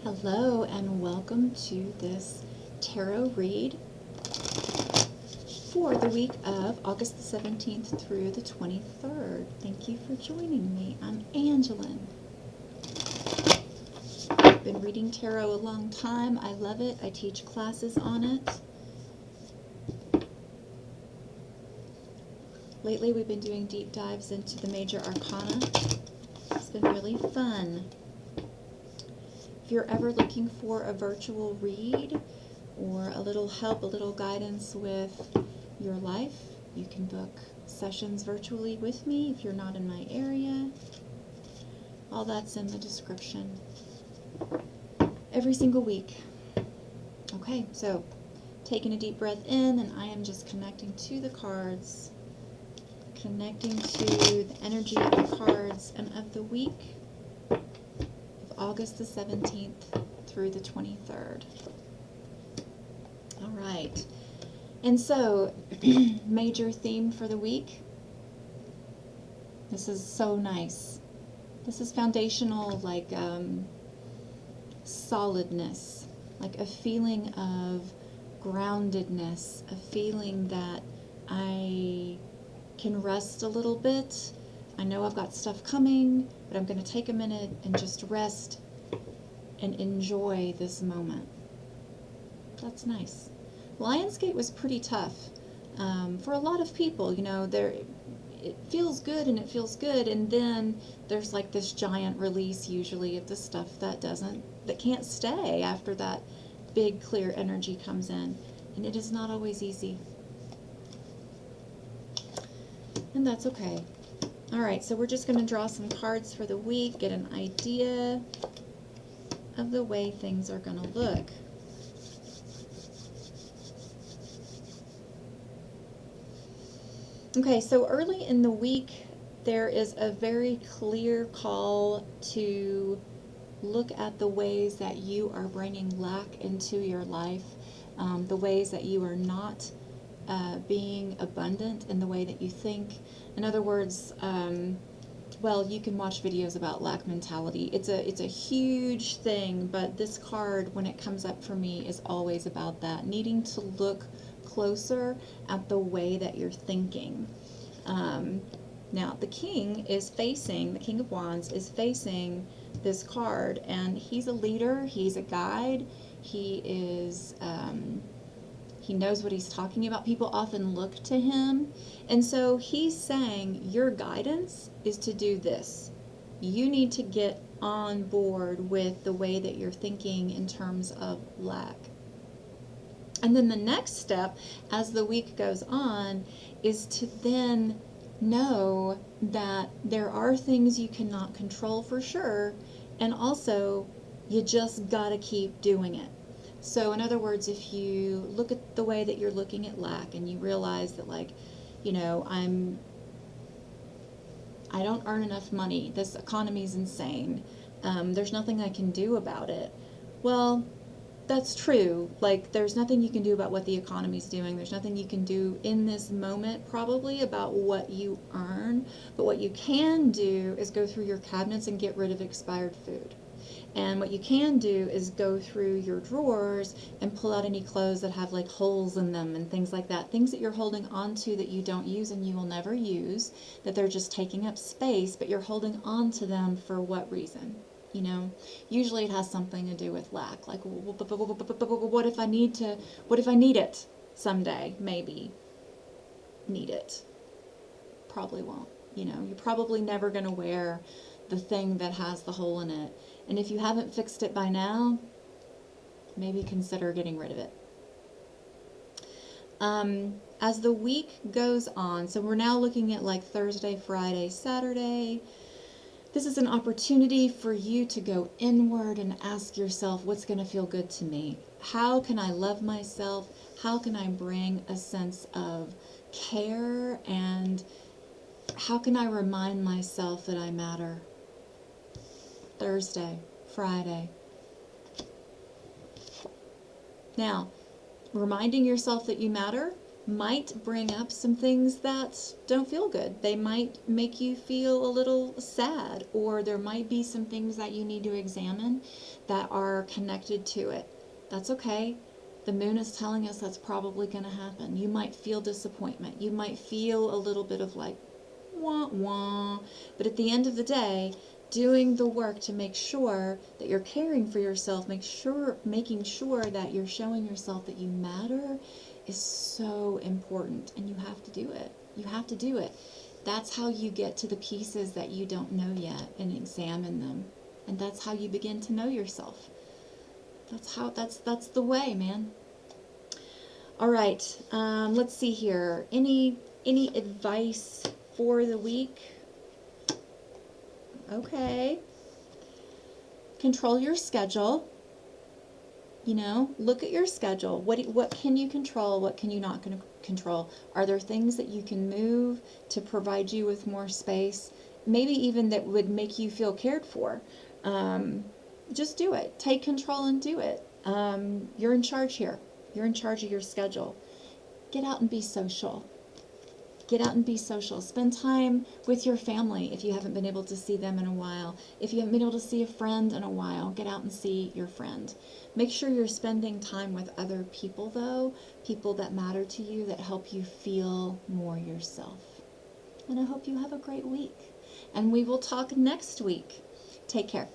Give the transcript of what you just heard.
Hello and welcome to this tarot read for the week of August the 17th through the 23rd. Thank you for joining me. I'm Angelyn. I've been reading tarot a long time. I love it. I teach classes on it. Lately we've been doing deep dives into the major arcana. It's been really fun. If you're ever looking for a virtual read or a little help, a little guidance with your life, you can book sessions virtually with me if you're not in my area. All that's in the description. Every single week. Okay, so taking a deep breath in, and I am just connecting to the cards, connecting to the energy of the cards and of the week. August the 17th through the 23rd. All right. And so, major theme for the week. This is so nice. This is foundational, like solidness, like a feeling of groundedness, a feeling that I can rest a little bit. I know I've got stuff coming, but I'm going to take a minute and just rest and enjoy this moment. That's nice. Lionsgate was pretty tough for a lot of people. You know, it feels good and it feels good, and then there's like this giant release usually of the stuff that can't stay after that big clear energy comes in, and it is not always easy. And that's okay. All right, so we're just going to draw some cards for the week, get an idea of the way things are going to look. Okay, so early in the week, there is a very clear call to look at the ways that you are bringing lack into your life, the ways that you are not being abundant in the way that you think. In other words, well, you can watch videos about lack mentality. It's a huge thing, but this card, when it comes up for me, is always about that, needing to look closer at the way that you're thinking. Now, the King of Wands is facing this card, and he's a leader, he's a guide, he is... he knows what he's talking about. People often look to him. And so he's saying, your guidance is to do this. You need to get on board with the way that you're thinking in terms of lack. And then the next step, as the week goes on, is to then know that there are things you cannot control for sure, and also you just gotta keep doing it. So in other words, if you look at the way that you're looking at lack and you realize that, like, you know, I don't earn enough money, this economy's insane, there's nothing I can do about it. Well, that's true. Like, there's nothing you can do about what the economy's doing. There's nothing you can do in this moment probably about what you earn. But what you can do is go through your cabinets and get rid of expired food. And what you can do is go through your drawers and pull out any clothes that have like holes in them and things like that. Things that you're holding on to that you don't use and you will never use, that they're just taking up space, but you're holding on to them for what reason? You know, usually it has something to do with lack. Like, what if I need it someday? Maybe. Need it. Probably won't. You know, you're probably never going to wear the thing that has the hole in it. And if you haven't fixed it by now, maybe consider getting rid of it. As the week goes on, so we're now looking at like Thursday, Friday, Saturday. This is an opportunity for you to go inward and ask yourself, what's going to feel good to me? How can I love myself? How can I bring a sense of care? And how can I remind myself that I matter? Thursday, Friday. Now, reminding yourself that you matter might bring up some things that don't feel good. They might make you feel a little sad, or there might be some things that you need to examine that are connected to it. That's okay. The moon is telling us that's probably going to happen. You might feel disappointment. You might feel a little bit of like, wah wah. But at the end of the day, doing the work to make sure that you're caring for yourself, making sure that you're showing yourself that you matter is so important, and you have to do it. You have to do it. That's how you get to the pieces that you don't know yet and examine them. And that's how you begin to know yourself. That's the way, man. All right, let's see here. Any advice for the week? Okay. Control your schedule. You know, look at your schedule. What can you control? What can you not control? Are there things that you can move to provide you with more space? Maybe even that would make you feel cared for. Just do it. Take control and do it. You're in charge here. You're in charge of your schedule. Get out and be social. Get out and be social. Spend time with your family if you haven't been able to see them in a while. If you haven't been able to see a friend in a while, get out and see your friend. Make sure you're spending time with other people, though, people that matter to you, that help you feel more yourself. And I hope you have a great week. And we will talk next week. Take care.